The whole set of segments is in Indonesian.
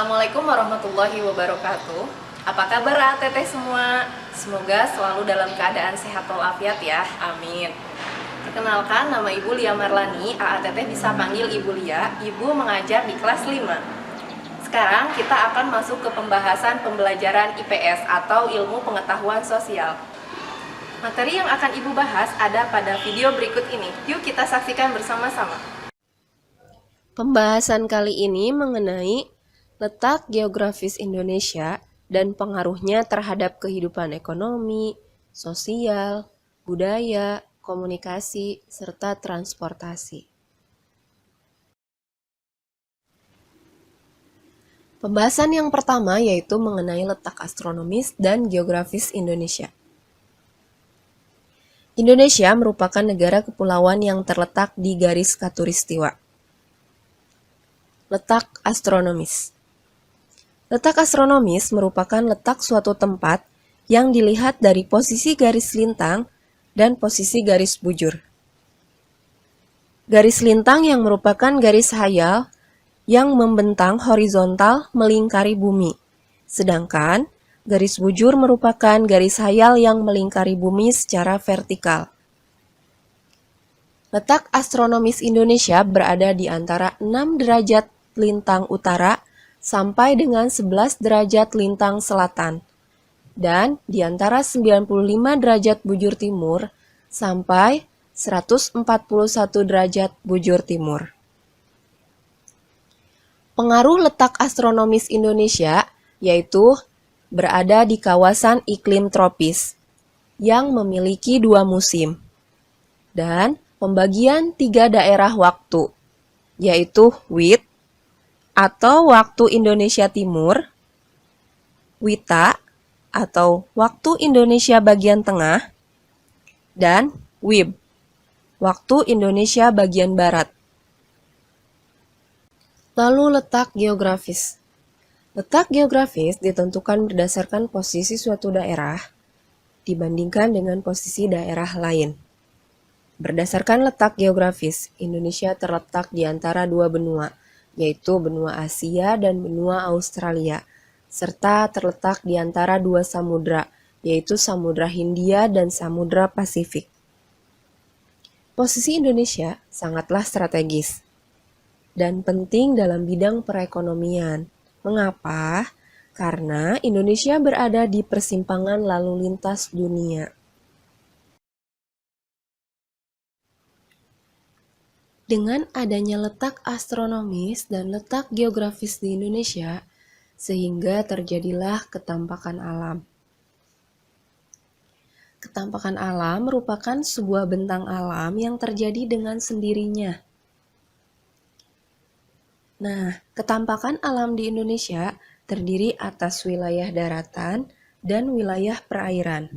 Assalamualaikum warahmatullahi wabarakatuh. Apa kabar teteh semua? Semoga selalu dalam keadaan sehat walafiat ya, amin. Perkenalkan, nama Ibu Lia Marlani, teteh bisa panggil Ibu Lia. Ibu mengajar di kelas 5. Sekarang kita akan masuk ke pembahasan pembelajaran IPS atau Ilmu Pengetahuan Sosial. Materi yang akan Ibu bahas ada pada video berikut ini. Yuk kita saksikan bersama-sama. Pembahasan kali ini mengenai letak geografis Indonesia dan pengaruhnya terhadap kehidupan ekonomi, sosial, budaya, komunikasi, serta transportasi. Pembahasan yang pertama yaitu mengenai letak astronomis dan geografis Indonesia. Indonesia merupakan negara kepulauan yang terletak di garis khatulistiwa. Letak astronomis. Letak astronomis merupakan letak suatu tempat yang dilihat dari posisi garis lintang dan posisi garis bujur. Garis lintang yang merupakan garis hayal yang membentang horizontal melingkari bumi, sedangkan garis bujur merupakan garis hayal yang melingkari bumi secara vertikal. Letak astronomis Indonesia berada di antara 6 derajat lintang utara sampai dengan 11 derajat lintang selatan, dan di antara 95 derajat bujur timur sampai 141 derajat bujur timur. Pengaruh letak astronomis Indonesia yaitu berada di kawasan iklim tropis yang memiliki 2 musim dan pembagian 3 daerah waktu, yaitu WIT atau Waktu Indonesia Timur, WITA atau Waktu Indonesia Bagian Tengah, dan WIB, Waktu Indonesia Bagian Barat. Lalu letak geografis. Letak geografis ditentukan berdasarkan posisi suatu daerah dibandingkan dengan posisi daerah lain. Berdasarkan letak geografis, Indonesia terletak di antara 2 benua, yaitu benua Asia dan benua Australia, serta terletak di antara 2 samudra, yaitu Samudra Hindia dan Samudra Pasifik. Posisi Indonesia sangatlah strategis dan penting dalam bidang perekonomian. Mengapa? Karena Indonesia berada di persimpangan lalu lintas dunia. Dengan adanya letak astronomis dan letak geografis di Indonesia, sehingga terjadilah ketampakan alam. Ketampakan alam merupakan sebuah bentang alam yang terjadi dengan sendirinya. Nah, ketampakan alam di Indonesia terdiri atas wilayah daratan dan wilayah perairan.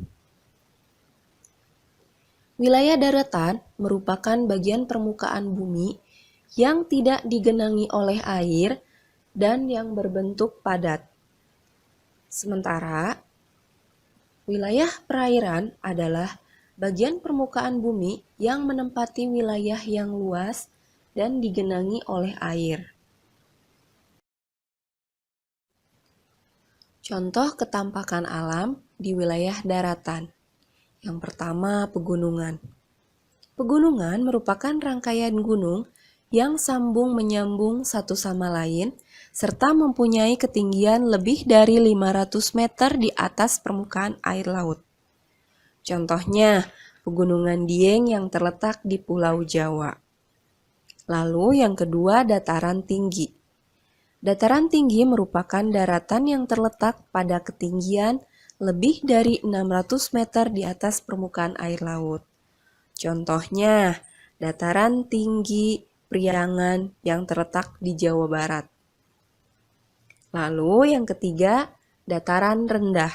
Wilayah daratan merupakan bagian permukaan bumi yang tidak digenangi oleh air dan yang berbentuk padat. Sementara, wilayah perairan adalah bagian permukaan bumi yang menempati wilayah yang luas dan digenangi oleh air. Contoh ketampakan alam di wilayah daratan. Yang pertama, pegunungan. Pegunungan merupakan rangkaian gunung yang sambung menyambung satu sama lain serta mempunyai ketinggian lebih dari 500 meter di atas permukaan air laut. Contohnya, Pegunungan Dieng yang terletak di Pulau Jawa. Lalu yang kedua, dataran tinggi. Dataran tinggi merupakan daratan yang terletak pada ketinggian lebih dari 600 meter di atas permukaan air laut. Contohnya, dataran tinggi Priangan yang terletak di Jawa Barat. Lalu yang ketiga, dataran rendah.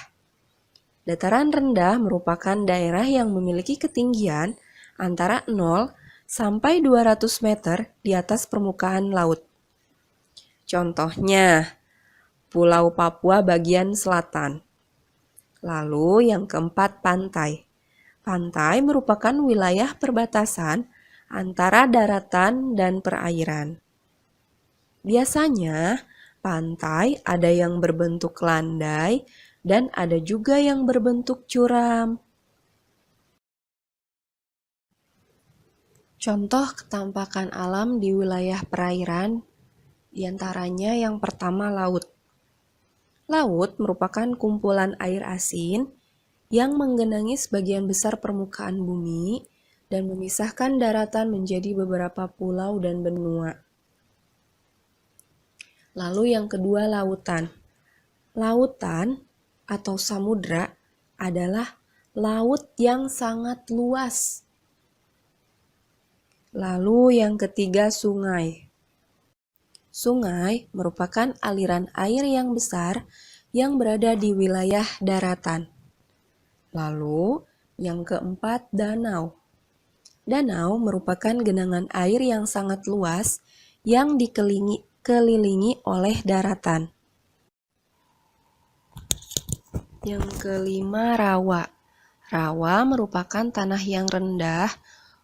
Dataran rendah merupakan daerah yang memiliki ketinggian antara 0 sampai 200 meter di atas permukaan laut. Contohnya, Pulau Papua bagian selatan. Lalu yang keempat, pantai. Pantai merupakan wilayah perbatasan antara daratan dan perairan. Biasanya, pantai, ada yang berbentuk landai, dan ada juga yang berbentuk curam. Contoh ketampakan alam di wilayah perairan, diantaranya yang pertama laut. Laut merupakan kumpulan air asin yang menggenangi sebagian besar permukaan bumi dan memisahkan daratan menjadi beberapa pulau dan benua. Lalu yang kedua lautan. Lautan atau samudra adalah laut yang sangat luas. Lalu yang ketiga sungai. Sungai merupakan aliran air yang besar yang berada di wilayah daratan. Lalu yang keempat danau. Danau merupakan genangan air yang sangat luas yang dikelilingi oleh daratan. Yang kelima rawa. Rawa merupakan tanah yang rendah,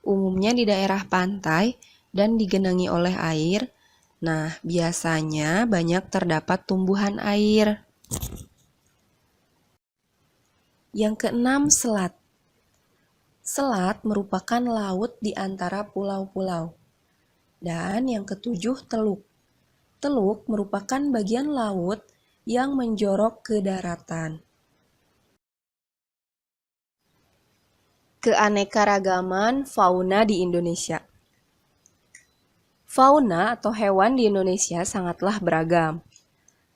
umumnya di daerah pantai dan digenangi oleh air. Nah, biasanya banyak terdapat tumbuhan air. Yang keenam, selat. Selat merupakan laut di antara pulau-pulau. Dan yang ketujuh, teluk. Teluk merupakan bagian laut yang menjorok ke daratan. Keanekaragaman fauna di Indonesia. Fauna atau hewan di Indonesia sangatlah beragam.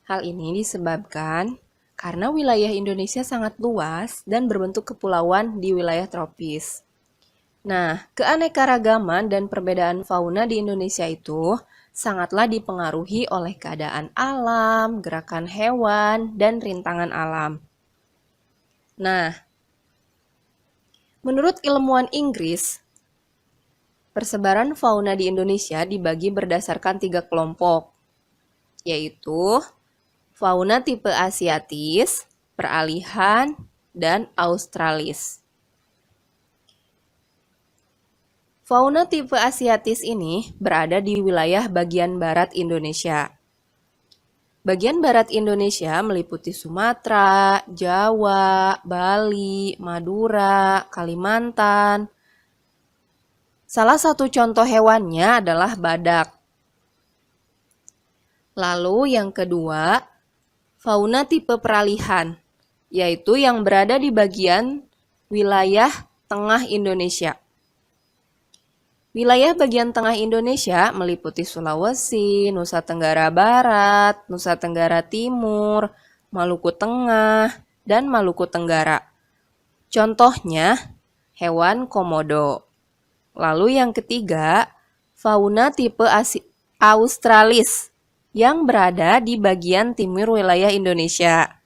Hal ini disebabkan karena wilayah Indonesia sangat luas dan berbentuk kepulauan di wilayah tropis. Nah, keanekaragaman dan perbedaan fauna di Indonesia itu sangatlah dipengaruhi oleh keadaan alam, gerakan hewan, dan rintangan alam. Nah, menurut ilmuwan Inggris, persebaran fauna di Indonesia dibagi berdasarkan 3 kelompok, yaitu fauna tipe asiatis, peralihan, dan australis. Fauna tipe asiatis ini berada di wilayah bagian barat Indonesia. Bagian barat Indonesia meliputi Sumatera, Jawa, Bali, Madura, Kalimantan. Salah satu contoh hewannya adalah badak. Lalu yang kedua, fauna tipe peralihan, yaitu yang berada di bagian wilayah tengah Indonesia. Wilayah bagian tengah Indonesia meliputi Sulawesi, Nusa Tenggara Barat, Nusa Tenggara Timur, Maluku Tengah, dan Maluku Tenggara. Contohnya, hewan komodo. Lalu yang ketiga, fauna tipe australis yang berada di bagian timur wilayah Indonesia.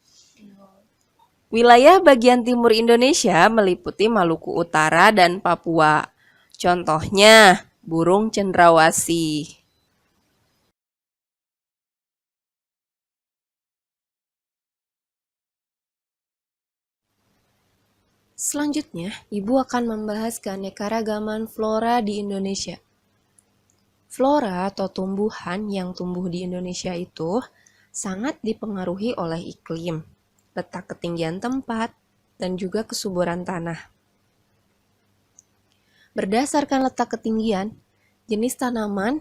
Wilayah bagian timur Indonesia meliputi Maluku Utara dan Papua. Contohnya, burung cendrawasih. Selanjutnya, Ibu akan membahas keanekaragaman flora di Indonesia. Flora atau tumbuhan yang tumbuh di Indonesia itu sangat dipengaruhi oleh iklim, letak ketinggian tempat, dan juga kesuburan tanah. Berdasarkan letak ketinggian, jenis tanaman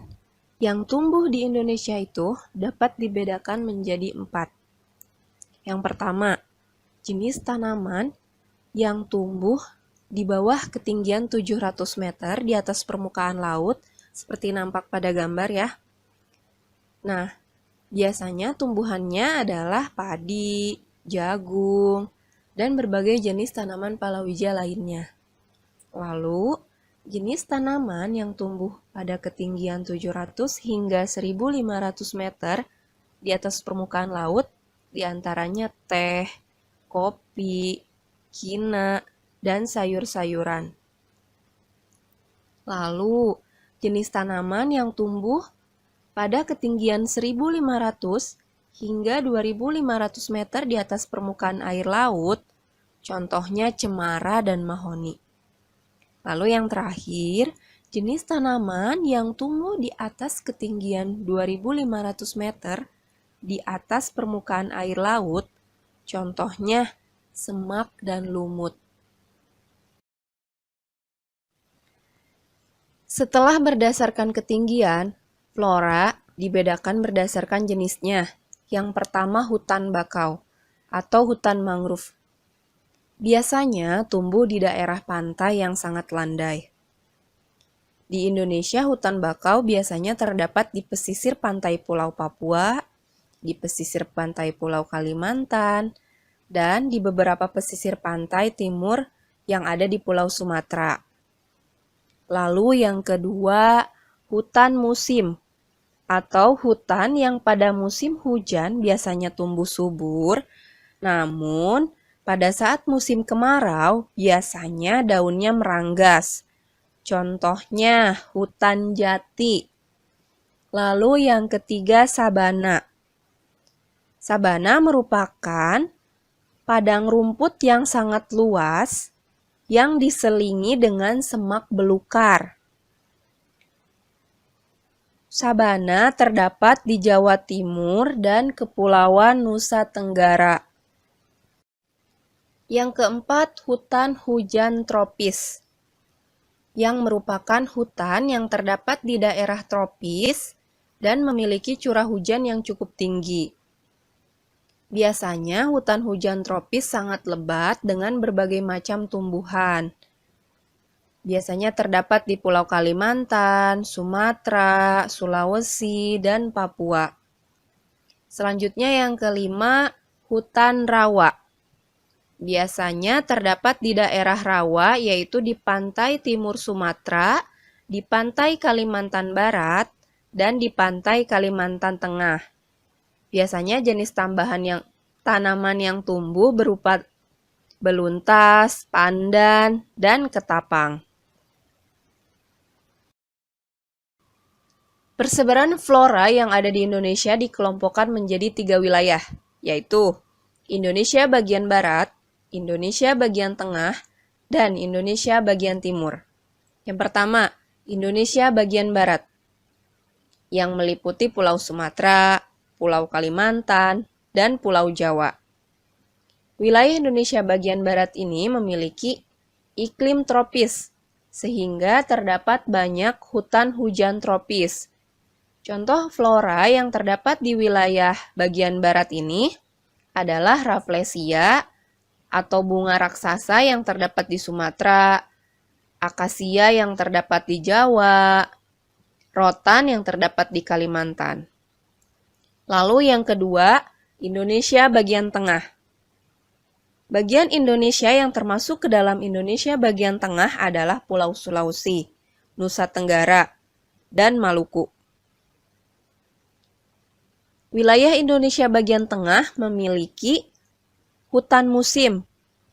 yang tumbuh di Indonesia itu dapat dibedakan menjadi 4. Yang pertama, jenis tanaman yang tumbuh di bawah ketinggian 700 meter di atas permukaan laut, seperti nampak pada gambar ya. Nah, biasanya tumbuhannya adalah padi, jagung, dan berbagai jenis tanaman palawija lainnya. Lalu, jenis tanaman yang tumbuh pada ketinggian 700 hingga 1500 meter di atas permukaan laut, diantaranya teh, kopi, kina, dan sayur-sayuran. Lalu, jenis tanaman yang tumbuh pada ketinggian 1500 hingga 2500 meter di atas permukaan air laut, contohnya cemara dan mahoni. Lalu yang terakhir, jenis tanaman yang tumbuh di atas ketinggian 2500 meter di atas permukaan air laut, contohnya semak dan lumut. Setelah berdasarkan ketinggian, flora dibedakan berdasarkan jenisnya. Yang pertama hutan bakau atau hutan mangrove. Biasanya tumbuh di daerah pantai yang sangat landai. Di Indonesia, hutan bakau biasanya terdapat di pesisir pantai Pulau Papua, di pesisir pantai Pulau Kalimantan, dan di beberapa pesisir pantai timur yang ada di Pulau Sumatera. Lalu yang kedua, hutan musim atau hutan yang pada musim hujan biasanya tumbuh subur, namun pada saat musim kemarau biasanya daunnya meranggas. Contohnya hutan jati. Lalu yang ketiga, sabana. Sabana merupakan padang rumput yang sangat luas yang diselingi dengan semak belukar. Sabana terdapat di Jawa Timur dan Kepulauan Nusa Tenggara. Yang keempat, hutan hujan tropis, yang merupakan hutan yang terdapat di daerah tropis dan memiliki curah hujan yang cukup tinggi. Biasanya hutan hujan tropis sangat lebat dengan berbagai macam tumbuhan. Biasanya terdapat di Pulau Kalimantan, Sumatera, Sulawesi, dan Papua. Selanjutnya yang kelima, hutan rawa. Biasanya terdapat di daerah rawa yaitu di pantai timur Sumatera, di pantai Kalimantan Barat, dan di pantai Kalimantan Tengah. Biasanya jenis tanaman yang tumbuh berupa beluntas, pandan, dan ketapang. Persebaran flora yang ada di Indonesia dikelompokkan menjadi 3 wilayah, yaitu Indonesia bagian barat, Indonesia bagian tengah, dan Indonesia bagian timur. Yang pertama, Indonesia bagian barat, yang meliputi Pulau Sumatera, Pulau Kalimantan, dan Pulau Jawa. Wilayah Indonesia bagian barat ini memiliki iklim tropis, sehingga terdapat banyak hutan hujan tropis. Contoh flora yang terdapat di wilayah bagian barat ini adalah Rafflesia atau bunga raksasa yang terdapat di Sumatera, akasia yang terdapat di Jawa, rotan yang terdapat di Kalimantan. Lalu yang kedua, Indonesia bagian tengah. Bagian Indonesia yang termasuk ke dalam Indonesia bagian tengah adalah Pulau Sulawesi, Nusa Tenggara, dan Maluku. Wilayah Indonesia bagian tengah memiliki hutan musim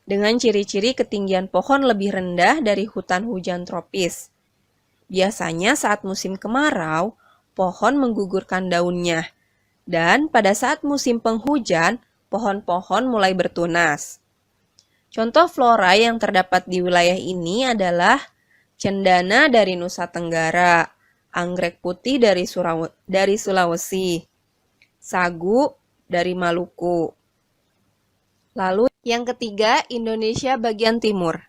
dengan ciri-ciri ketinggian pohon lebih rendah dari hutan hujan tropis. Biasanya saat musim kemarau, pohon menggugurkan daunnya. Dan pada saat musim penghujan, pohon-pohon mulai bertunas. Contoh flora yang terdapat di wilayah ini adalah cendana dari Nusa Tenggara, anggrek putih dari Sulawesi, sagu dari Maluku. Lalu yang ketiga, Indonesia bagian timur.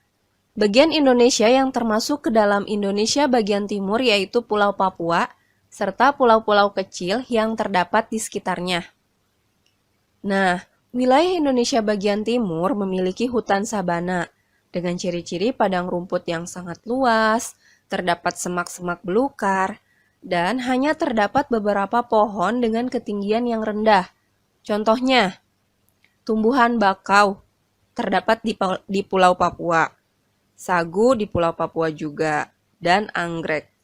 Bagian Indonesia yang termasuk ke dalam Indonesia bagian timur yaitu Pulau Papua, serta pulau-pulau kecil yang terdapat di sekitarnya. Nah, wilayah Indonesia bagian timur memiliki hutan sabana dengan ciri-ciri padang rumput yang sangat luas, terdapat semak-semak belukar, dan hanya terdapat beberapa pohon dengan ketinggian yang rendah. Contohnya, tumbuhan bakau terdapat di Pulau Papua, sagu di Pulau Papua juga, dan anggrek.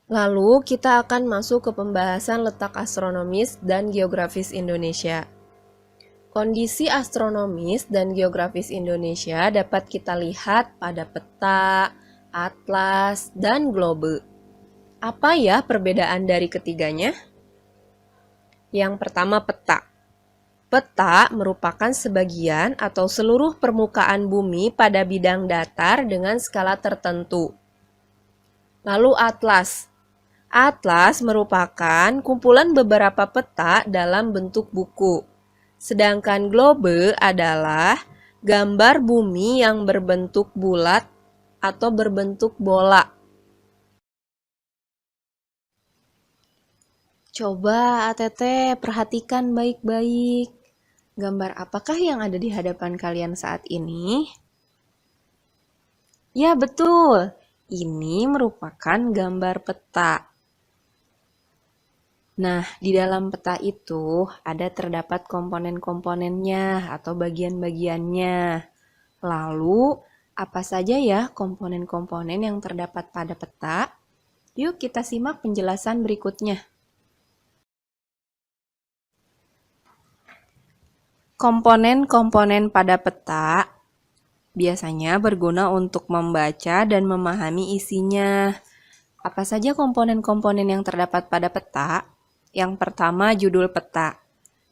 Lalu kita akan masuk ke pembahasan letak astronomis dan geografis Indonesia. Kondisi astronomis dan geografis Indonesia dapat kita lihat pada peta, atlas, dan globe. Apa ya perbedaan dari ketiganya? Yang pertama, peta. Peta merupakan sebagian atau seluruh permukaan bumi pada bidang datar dengan skala tertentu. Lalu atlas. Atlas merupakan kumpulan beberapa peta dalam bentuk buku. Sedangkan globe adalah gambar bumi yang berbentuk bulat atau berbentuk bola. Coba ATT perhatikan baik-baik. Gambar apakah yang ada di hadapan kalian saat ini? Ya, betul. Ini merupakan gambar peta. Nah, di dalam peta itu ada terdapat komponen-komponennya atau bagian-bagiannya. Lalu, apa saja ya komponen-komponen yang terdapat pada peta? Yuk kita simak penjelasan berikutnya. Komponen-komponen pada peta biasanya berguna untuk membaca dan memahami isinya. Apa saja komponen-komponen yang terdapat pada peta? Yang pertama, judul peta.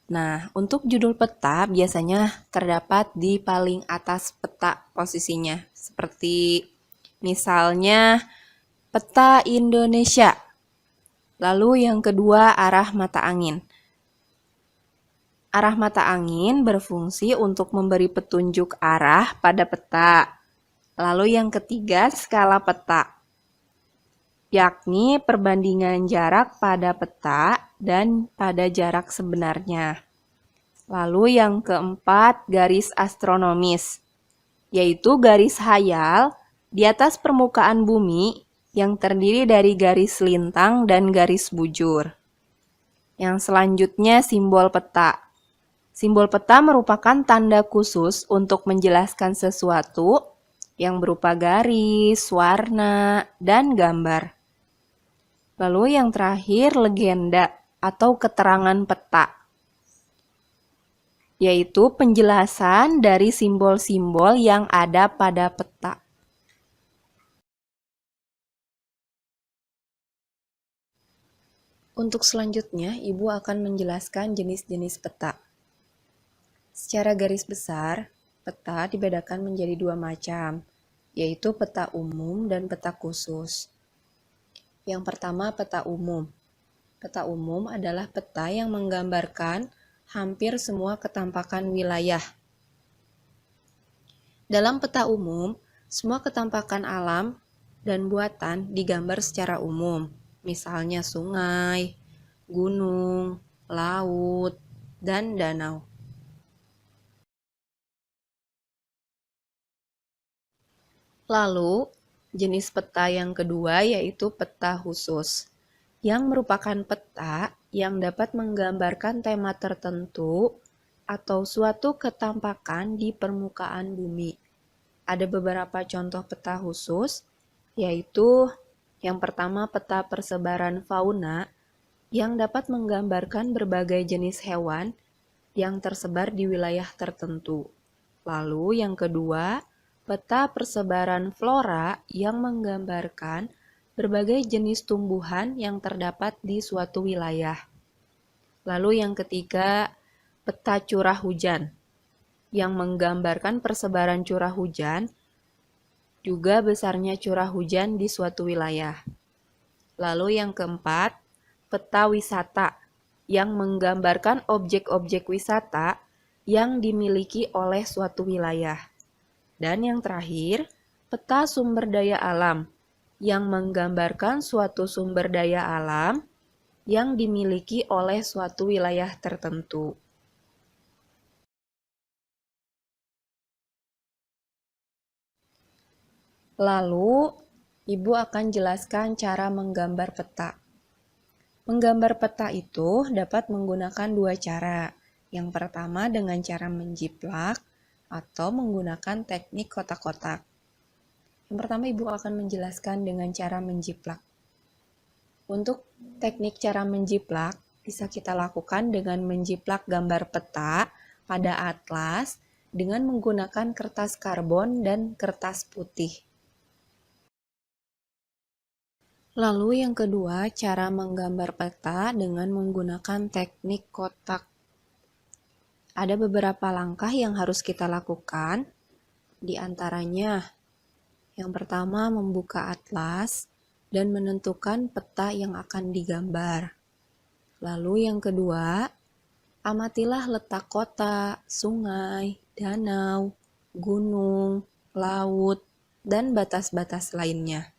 Nah, untuk judul peta biasanya terdapat di paling atas peta posisinya. Seperti misalnya peta Indonesia. Lalu yang kedua, arah mata angin. Arah mata angin berfungsi untuk memberi petunjuk arah pada peta. Lalu yang ketiga, skala peta, yakni perbandingan jarak pada peta dan pada jarak sebenarnya. Lalu yang keempat, garis astronomis, yaitu garis hayal di atas permukaan bumi yang terdiri dari garis lintang dan garis bujur. Yang selanjutnya, simbol peta. Simbol peta merupakan tanda khusus untuk menjelaskan sesuatu yang berupa garis, warna, dan gambar. Lalu yang terakhir, legenda atau keterangan peta, yaitu penjelasan dari simbol-simbol yang ada pada peta. Untuk selanjutnya, Ibu akan menjelaskan jenis-jenis peta. Secara garis besar, peta dibedakan menjadi dua macam, yaitu peta umum dan peta khusus. Yang pertama, peta umum. Peta umum adalah peta yang menggambarkan hampir semua ketampakan wilayah. Dalam peta umum, semua ketampakan alam dan buatan digambar secara umum, misalnya sungai, gunung, laut, dan danau. Lalu, jenis peta yang kedua yaitu peta khusus, yang merupakan peta yang dapat menggambarkan tema tertentu atau suatu ketampakan di permukaan bumi. Ada beberapa contoh peta khusus, yaitu yang pertama peta persebaran fauna yang dapat menggambarkan berbagai jenis hewan yang tersebar di wilayah tertentu. Lalu yang kedua, peta persebaran flora yang menggambarkan berbagai jenis tumbuhan yang terdapat di suatu wilayah. Lalu yang ketiga, peta curah hujan yang menggambarkan persebaran curah hujan, juga besarnya curah hujan di suatu wilayah. Lalu yang keempat, peta wisata yang menggambarkan objek-objek wisata yang dimiliki oleh suatu wilayah. Dan yang terakhir, peta sumber daya alam yang menggambarkan suatu sumber daya alam yang dimiliki oleh suatu wilayah tertentu. Lalu, Ibu akan jelaskan cara menggambar peta. Menggambar peta itu dapat menggunakan dua cara. Yang pertama dengan cara menjiplak atau menggunakan teknik kotak-kotak. Yang pertama Ibu akan menjelaskan dengan cara menjiplak. Untuk teknik cara menjiplak bisa kita lakukan dengan menjiplak gambar peta pada atlas dengan menggunakan kertas karbon dan kertas putih. Lalu yang kedua, cara menggambar peta dengan menggunakan teknik kotak. Ada beberapa langkah yang harus kita lakukan, di antaranya yang pertama membuka atlas, dan menentukan peta yang akan digambar. Lalu yang kedua, amatilah letak kota, sungai, danau, gunung, laut, dan batas-batas lainnya.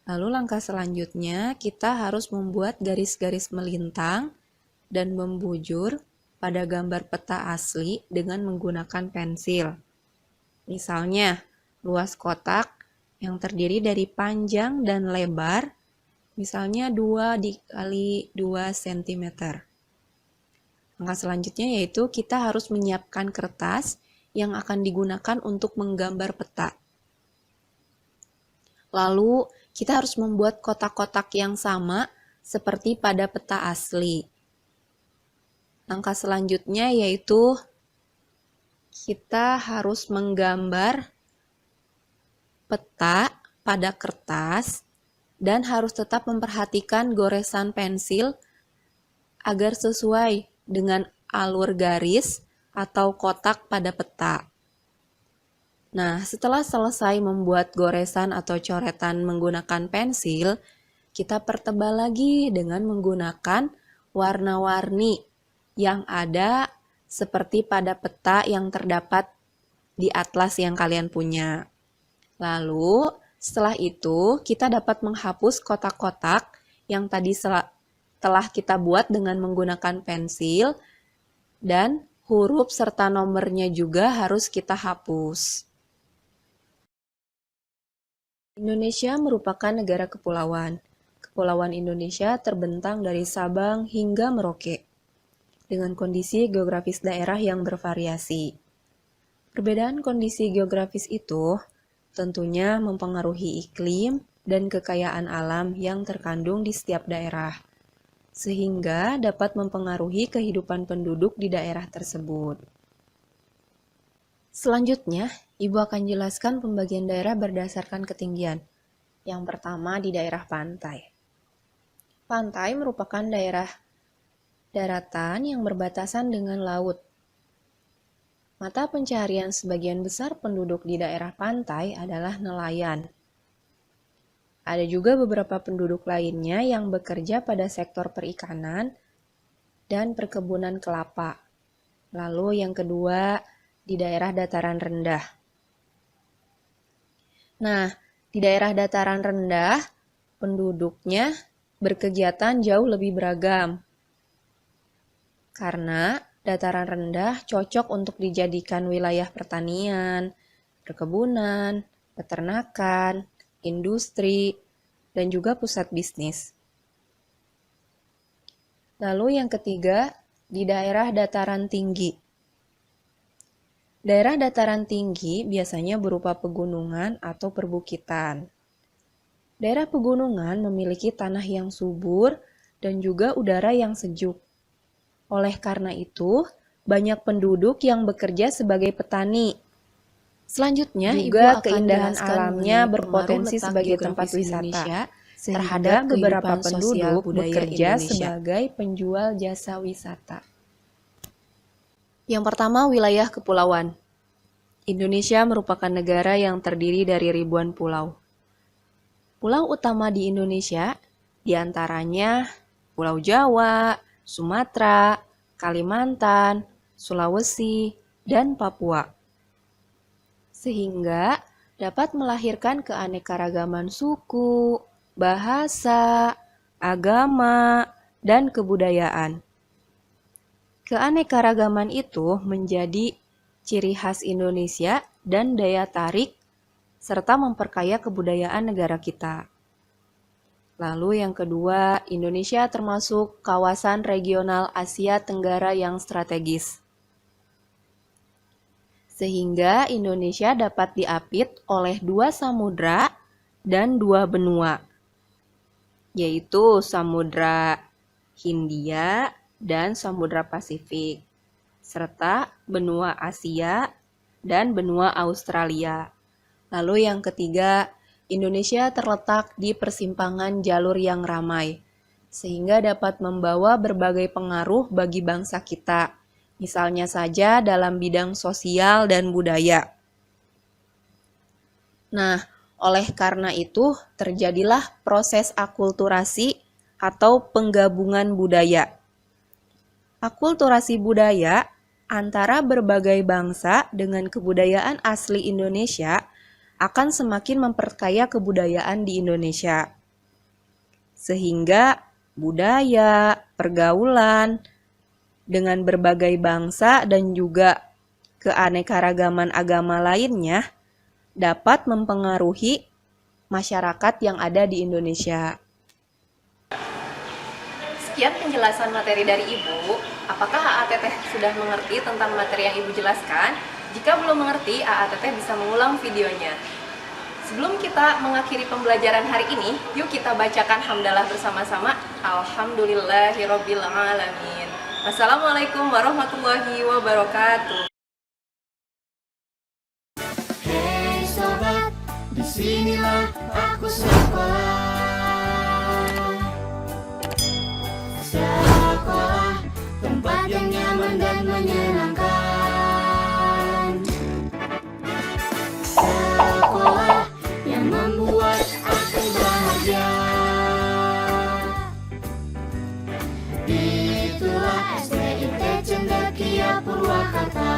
Lalu langkah selanjutnya, kita harus membuat garis-garis melintang dan membujur pada gambar peta asli dengan menggunakan pensil. Misalnya, luas kotak yang terdiri dari panjang dan lebar, misalnya 2 dikali 2 cm. Langkah selanjutnya yaitu kita harus menyiapkan kertas yang akan digunakan untuk menggambar peta. Lalu, kita harus membuat kotak-kotak yang sama seperti pada peta asli. Langkah selanjutnya yaitu kita harus menggambar peta pada kertas dan harus tetap memperhatikan goresan pensil agar sesuai dengan alur garis atau kotak pada peta. Nah, setelah selesai membuat goresan atau coretan menggunakan pensil, kita pertebal lagi dengan menggunakan warna-warni yang ada seperti pada peta yang terdapat di atlas yang kalian punya. Lalu, setelah itu kita dapat menghapus kotak-kotak yang tadi telah kita buat dengan menggunakan pensil, dan huruf serta nomornya juga harus kita hapus. Indonesia merupakan negara kepulauan. Kepulauan Indonesia terbentang dari Sabang hingga Merauke, dengan kondisi geografis daerah yang bervariasi. Perbedaan kondisi geografis itu tentunya mempengaruhi iklim dan kekayaan alam yang terkandung di setiap daerah, sehingga dapat mempengaruhi kehidupan penduduk di daerah tersebut. Selanjutnya, Ibu akan jelaskan pembagian daerah berdasarkan ketinggian. Yang pertama di daerah pantai. Pantai merupakan daerah daratan yang berbatasan dengan laut. Mata pencaharian sebagian besar penduduk di daerah pantai adalah nelayan. Ada juga beberapa penduduk lainnya yang bekerja pada sektor perikanan dan perkebunan kelapa. Lalu yang kedua, di daerah dataran rendah. Nah, di daerah dataran rendah, penduduknya berkegiatan jauh lebih beragam. Karena dataran rendah cocok untuk dijadikan wilayah pertanian, perkebunan, peternakan, industri, dan juga pusat bisnis. Lalu yang ketiga, di daerah dataran tinggi. Daerah dataran tinggi biasanya berupa pegunungan atau perbukitan. Daerah pegunungan memiliki tanah yang subur dan juga udara yang sejuk. Oleh karena itu, banyak penduduk yang bekerja sebagai petani. Selanjutnya, juga keindahan alamnya berpotensi sebagai tempat wisata terhadap beberapa penduduk bekerja sebagai penjual jasa wisata. Yang pertama, wilayah kepulauan. Indonesia merupakan negara yang terdiri dari ribuan pulau. Pulau utama di Indonesia diantaranya Pulau Jawa, Sumatera, Kalimantan, Sulawesi, dan Papua. Sehingga dapat melahirkan keanekaragaman suku, bahasa, agama, dan kebudayaan. Keanekaragaman itu menjadi ciri khas Indonesia dan daya tarik serta memperkaya kebudayaan negara kita. Lalu yang kedua, Indonesia termasuk kawasan regional Asia Tenggara yang strategis. Sehingga Indonesia dapat diapit oleh 2 samudra dan 2 benua, yaitu Samudra Hindia dan Samudra Pasifik, serta benua Asia dan benua Australia. Lalu yang ketiga, Indonesia terletak di persimpangan jalur yang ramai, sehingga dapat membawa berbagai pengaruh bagi bangsa kita, misalnya saja dalam bidang sosial dan budaya. Nah, Oleh karena itu, terjadilah proses akulturasi atau penggabungan budaya. Akulturasi budaya antara berbagai bangsa dengan kebudayaan asli Indonesia akan semakin memperkaya kebudayaan di Indonesia. Sehingga budaya, pergaulan dengan berbagai bangsa dan juga keanekaragaman agama lainnya dapat mempengaruhi masyarakat yang ada di Indonesia. Sekian penjelasan materi dari Ibu. Apakah AA Teteh sudah mengerti tentang materi yang Ibu jelaskan? Jika belum mengerti, AA Teteh bisa mengulang videonya. Sebelum kita mengakhiri pembelajaran hari ini, yuk kita bacakan hamdalah bersama-sama. Alhamdulillahirabbil alamin. Wassalamualaikum warahmatullahi wabarakatuh. Hey sobat, disinilah aku sekolah. Sekolah, tempat yang nyaman dan menyenangkan. Sekolah yang membuat aku bahagia. Itulah SDIT Cendekia Purwakarta.